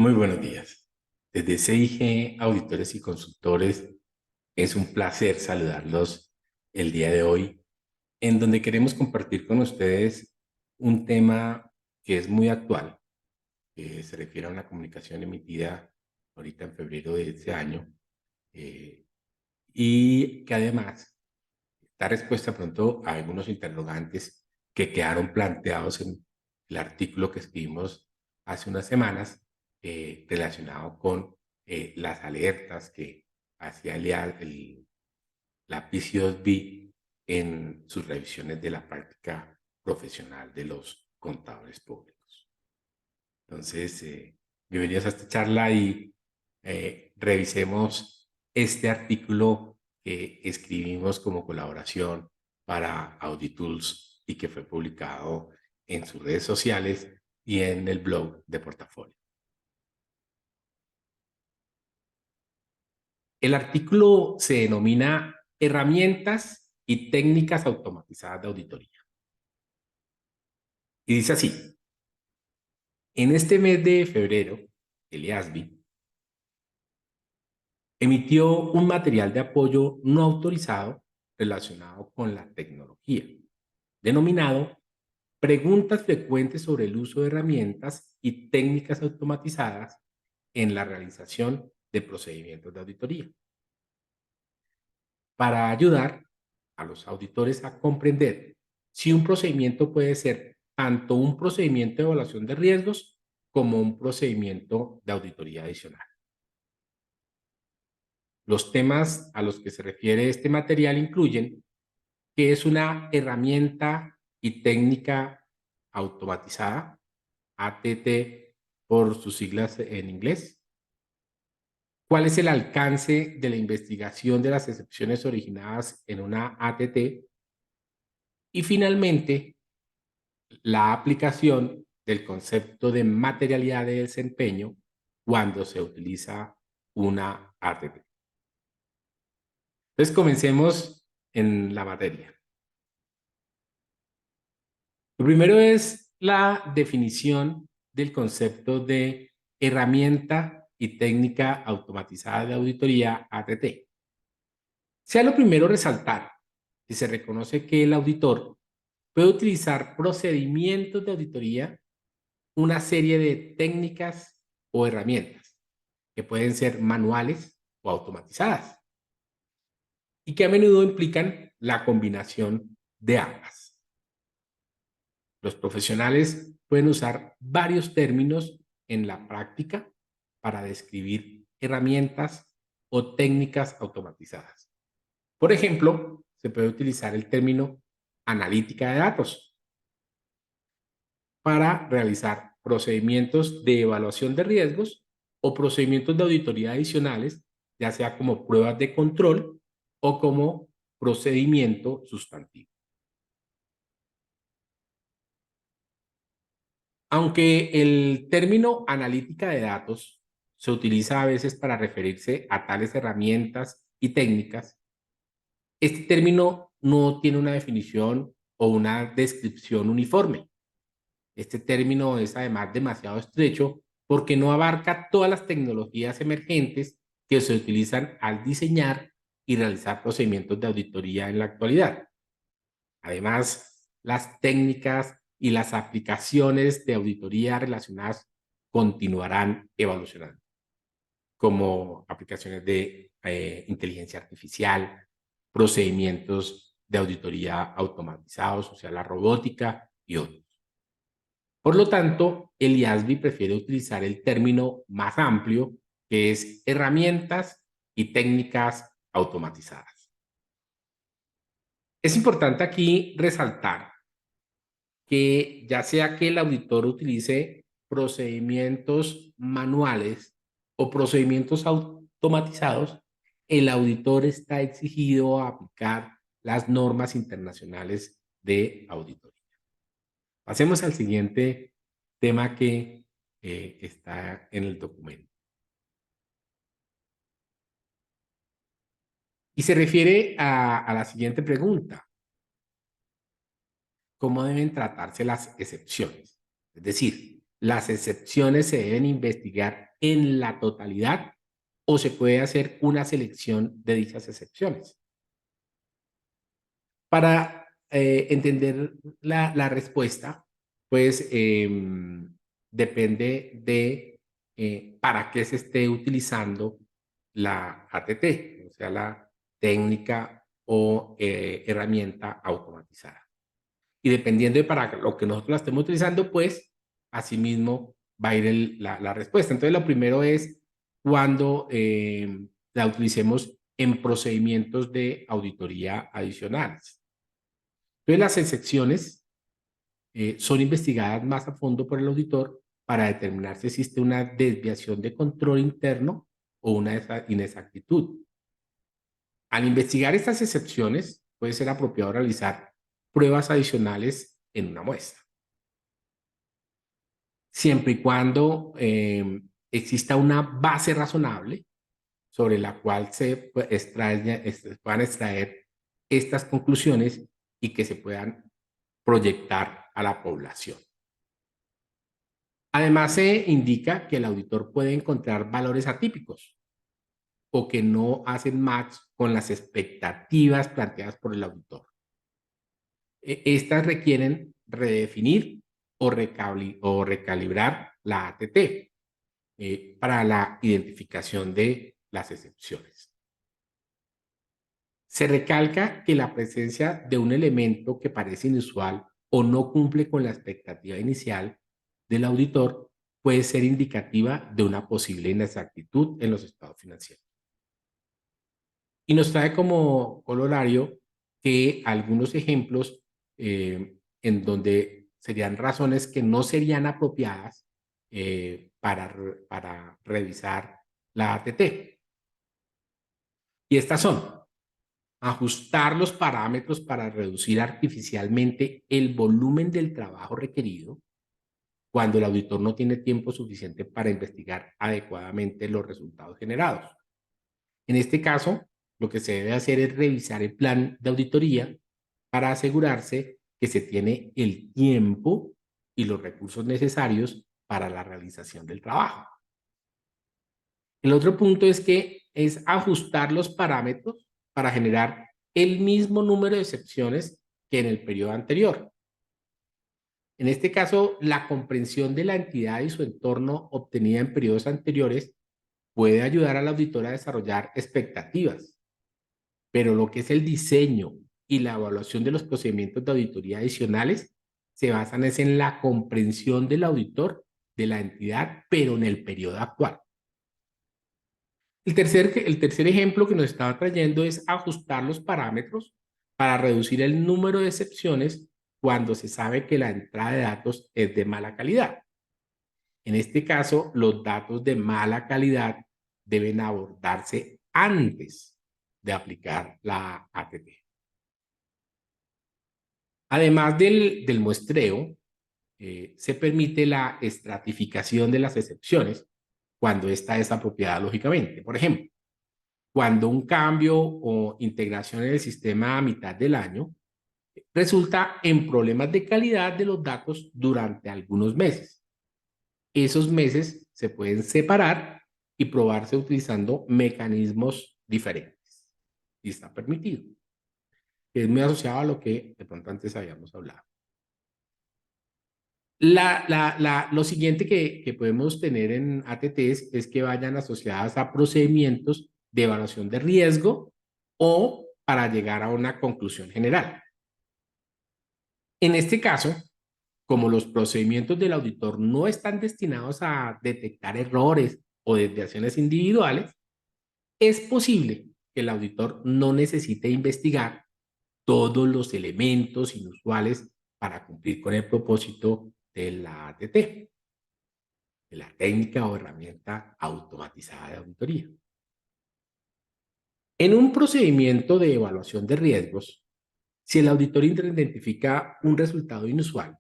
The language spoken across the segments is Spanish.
Muy buenos días. Desde CIG Auditores y Consultores, es un placer saludarlos el día de hoy, en donde queremos compartir con ustedes un tema que es muy actual, que se refiere a una comunicación emitida ahorita en febrero de este año, eh, y que además da respuesta pronto a algunos interrogantes que quedaron planteados en el artículo que escribimos hace unas semanas, relacionado con las alertas que hacía la PCOSB en sus revisiones de la práctica profesional de los contadores públicos. Entonces, bienvenidos a esta charla y revisemos este artículo que escribimos como colaboración para Auditools y que fue publicado en sus redes sociales y en el blog de Portafolio. El artículo se denomina Herramientas y técnicas automatizadas de auditoría. Y dice así: en este mes de febrero, el IASB emitió un material de apoyo no autorizado relacionado con la tecnología, denominado Preguntas frecuentes sobre el uso de herramientas y técnicas automatizadas en la realización de procedimientos de auditoría, para ayudar a los auditores a comprender si un procedimiento puede ser tanto un procedimiento de evaluación de riesgos como un procedimiento de auditoría adicional. Los temas a los que se refiere este material incluyen qué es una herramienta y técnica automatizada, ATT por sus siglas en inglés, cuál es el alcance de la investigación de las excepciones originadas en una ATT y finalmente la aplicación del concepto de materialidad de desempeño cuando se utiliza una ATT. Entonces comencemos en la materia. Lo primero es la definición del concepto de herramienta y técnica automatizada de auditoría, ATT. Sea lo primero resaltar que se reconoce que el auditor puede utilizar procedimientos de auditoría, una serie de técnicas o herramientas que pueden ser manuales o automatizadas y que a menudo implican la combinación de ambas. Los profesionales pueden usar varios términos en la práctica para describir herramientas o técnicas automatizadas. Por ejemplo, se puede utilizar el término analítica de datos para realizar procedimientos de evaluación de riesgos o procedimientos de auditoría adicionales, ya sea como pruebas de control o como procedimiento sustantivo. Aunque el término analítica de datos se utiliza a veces para referirse a tales herramientas y técnicas, este término no tiene una definición o una descripción uniforme. Este término es además demasiado estrecho porque no abarca todas las tecnologías emergentes que se utilizan al diseñar y realizar procedimientos de auditoría en la actualidad. Además, las técnicas y las aplicaciones de auditoría relacionadas continuarán evolucionando, como aplicaciones de inteligencia artificial, procedimientos de auditoría automatizados, o sea, la robótica y otros. Por lo tanto, el IASB prefiere utilizar el término más amplio, que es herramientas y técnicas automatizadas. Es importante aquí resaltar que ya sea que el auditor utilice procedimientos manuales o procedimientos automatizados, el auditor está exigido a aplicar las normas internacionales de auditoría. Pasemos al siguiente tema que está en el documento. Y se refiere a la siguiente pregunta: ¿cómo deben tratarse las excepciones? Es decir, las excepciones se deben investigar en la totalidad o se puede hacer una selección de dichas excepciones. Para entender la respuesta, pues depende de para qué se esté utilizando la ATT, o sea, la técnica o herramienta automatizada. Y dependiendo de para lo que nosotros la estemos utilizando, pues asimismo va a ir la respuesta. Entonces, lo primero es cuando la utilicemos en procedimientos de auditoría adicionales. Entonces, las excepciones son investigadas más a fondo por el auditor para determinar si existe una desviación de control interno o una inexactitud. Al investigar estas excepciones, puede ser apropiado realizar pruebas adicionales en una muestra, siempre y cuando exista una base razonable sobre la cual se puedan extraer estas conclusiones y que se puedan proyectar a la población. Además, se indica que el auditor puede encontrar valores atípicos o que no hacen match con las expectativas planteadas por el auditor. Estas requieren redefinir o recalibrar la ATT para la identificación de las excepciones. Se recalca que la presencia de un elemento que parece inusual o no cumple con la expectativa inicial del auditor puede ser indicativa de una posible inexactitud en los estados financieros. Y nos trae como corolario que algunos ejemplos en donde serían razones que no serían apropiadas para revisar la ATT. Y estas son: ajustar los parámetros para reducir artificialmente el volumen del trabajo requerido cuando el auditor no tiene tiempo suficiente para investigar adecuadamente los resultados generados. En este caso, lo que se debe hacer es revisar el plan de auditoría para asegurarse que se tiene el tiempo y los recursos necesarios para la realización del trabajo. El otro punto es que es ajustar los parámetros para generar el mismo número de excepciones que en el periodo anterior. En este caso, la comprensión de la entidad y su entorno obtenida en periodos anteriores puede ayudar al auditor a desarrollar expectativas, pero lo que es el diseño y la evaluación de los procedimientos de auditoría adicionales se basan es en la comprensión del auditor de la entidad, pero en el periodo actual. El tercer ejemplo que nos estaba trayendo es ajustar los parámetros para reducir el número de excepciones cuando se sabe que la entrada de datos es de mala calidad. En este caso, los datos de mala calidad deben abordarse antes de aplicar la ATT. Además del muestreo, se permite la estratificación de las excepciones cuando esta es apropiada lógicamente. Por ejemplo, cuando un cambio o integración en el sistema a mitad del año resulta en problemas de calidad de los datos durante algunos meses. Esos meses se pueden separar y probarse utilizando mecanismos diferentes. Y está permitido. Es muy asociado a lo que de pronto antes habíamos hablado. Lo siguiente que podemos tener en ATTs es que vayan asociadas a procedimientos de evaluación de riesgo o para llegar a una conclusión general. En este caso, como los procedimientos del auditor no están destinados a detectar errores o desviaciones individuales, es posible que el auditor no necesite investigar todos los elementos inusuales para cumplir con el propósito de la ATT, de la técnica o herramienta automatizada de auditoría. En un procedimiento de evaluación de riesgos, si el auditor identifica un resultado inusual,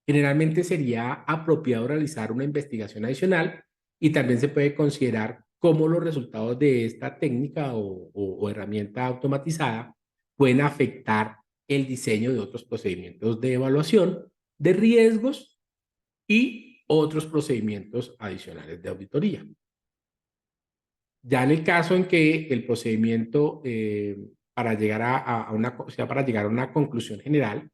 generalmente sería apropiado realizar una investigación adicional y también se puede considerar cómo los resultados de esta técnica o herramienta automatizada pueden afectar el diseño de otros procedimientos de evaluación de riesgos y otros procedimientos adicionales de auditoría. Ya en el caso en que el procedimiento para llegar para llegar a una conclusión general,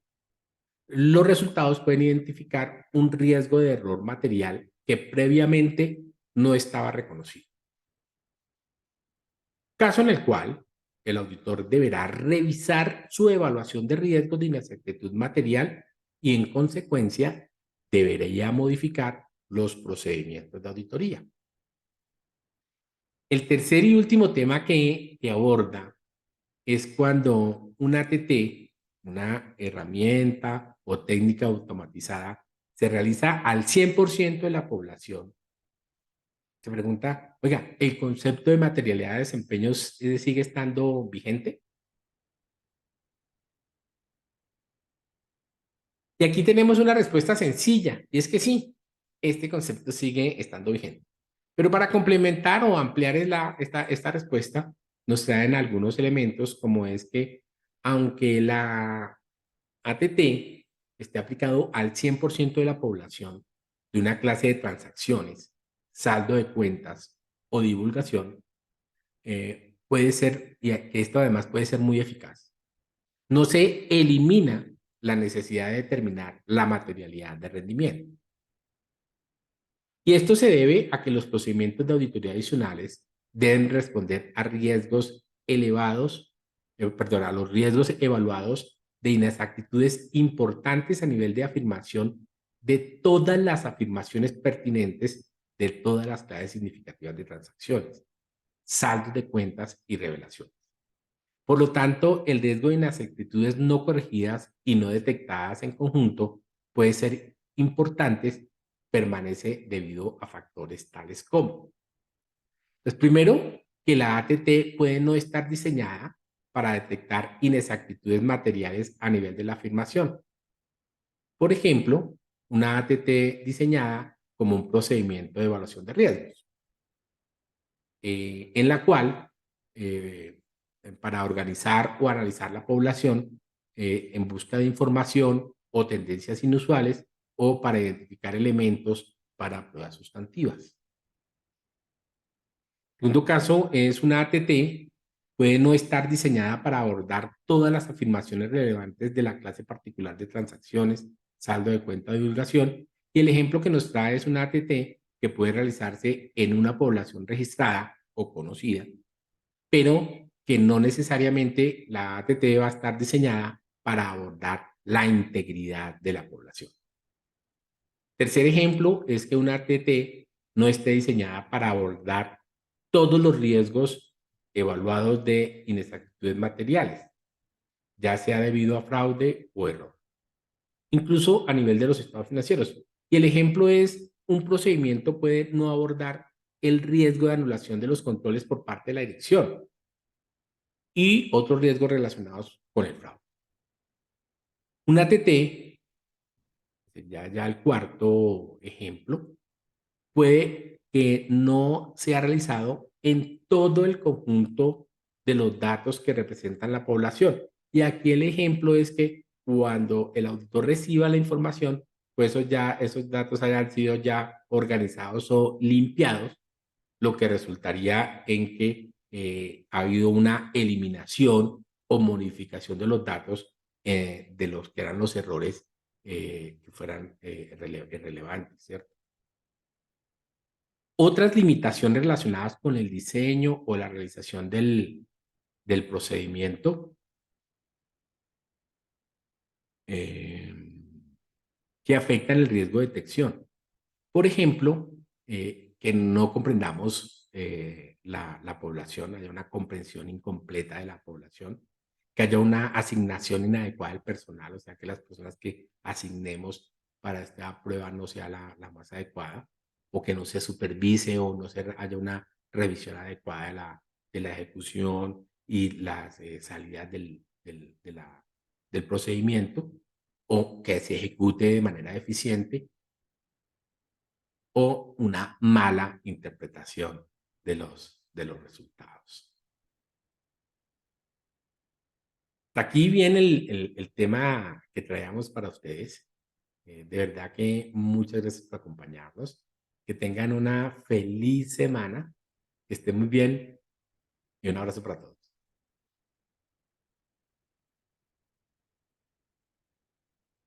los resultados pueden identificar un riesgo de error material que previamente no estaba reconocido. Caso en el cual el auditor deberá revisar su evaluación de riesgos de inexactitud material y, en consecuencia, debería modificar los procedimientos de auditoría. El tercer y último tema que aborda es cuando un ATT, una herramienta o técnica automatizada, se realiza al 100% de la población. Se pregunta, oiga, ¿el concepto de materialidad de desempeños sigue estando vigente? Y aquí tenemos una respuesta sencilla, y es que sí, este concepto sigue estando vigente. Pero para complementar o ampliar esta respuesta, nos traen algunos elementos, como es que aunque la ATT esté aplicado al 100% de la población de una clase de transacciones, saldo de cuentas o divulgación, puede ser, y esto además puede ser muy eficaz. No se elimina la necesidad de determinar la materialidad de rendimiento. Y esto se debe a que los procedimientos de auditoría adicionales deben responder a riesgos elevados, perdón, a los riesgos evaluados de inexactitudes importantes a nivel de afirmación de todas las afirmaciones pertinentes de todas las clases significativas de transacciones, saldos de cuentas y revelaciones. Por lo tanto, el riesgo de inexactitudes no corregidas y no detectadas en conjunto puede ser importante, permanece debido a factores tales como, pues primero, que la ATT puede no estar diseñada para detectar inexactitudes materiales a nivel de la afirmación. Por ejemplo, una ATT diseñada como un procedimiento de evaluación de riesgos, en la cual, eh, para organizar o analizar la población en busca de información o tendencias inusuales o para identificar elementos para pruebas sustantivas. Segundo caso es una ATT, puede no estar diseñada para abordar todas las afirmaciones relevantes de la clase particular de transacciones, saldo de cuenta de divulgación, y el ejemplo que nos trae es una ATT que puede realizarse en una población registrada o conocida, pero que no necesariamente la ATT va a estar diseñada para abordar la integridad de la población. Tercer ejemplo es que una ATT no esté diseñada para abordar todos los riesgos evaluados de inexactitudes materiales, ya sea debido a fraude o error, incluso a nivel de los estados financieros. Y el ejemplo es, un procedimiento puede no abordar el riesgo de anulación de los controles por parte de la dirección y otros riesgos relacionados con el fraude. Un ATT, ya el cuarto ejemplo, puede que no sea realizado en todo el conjunto de los datos que representan la población. Y aquí el ejemplo es que cuando el auditor reciba la información, pues esos datos hayan sido ya organizados o limpiados, lo que resultaría en que ha habido una eliminación o modificación de los datos de los que eran los errores que fueran relevantes, ¿cierto? Otras limitaciones relacionadas con el diseño o la realización del procedimiento eh, que afectan el riesgo de detección. Por ejemplo, que no comprendamos la población, haya una comprensión incompleta de la población, que haya una asignación inadecuada del personal, o sea, que las personas que asignemos para esta prueba no sea la más adecuada, o que no se supervise o no haya una revisión adecuada de la ejecución y las salidas del procedimiento, o que se ejecute de manera eficiente o una mala interpretación de los resultados. Aquí viene el tema que traíamos para ustedes De verdad que muchas gracias por acompañarnos. Que tengan una feliz semana, que estén muy bien y un abrazo para todos.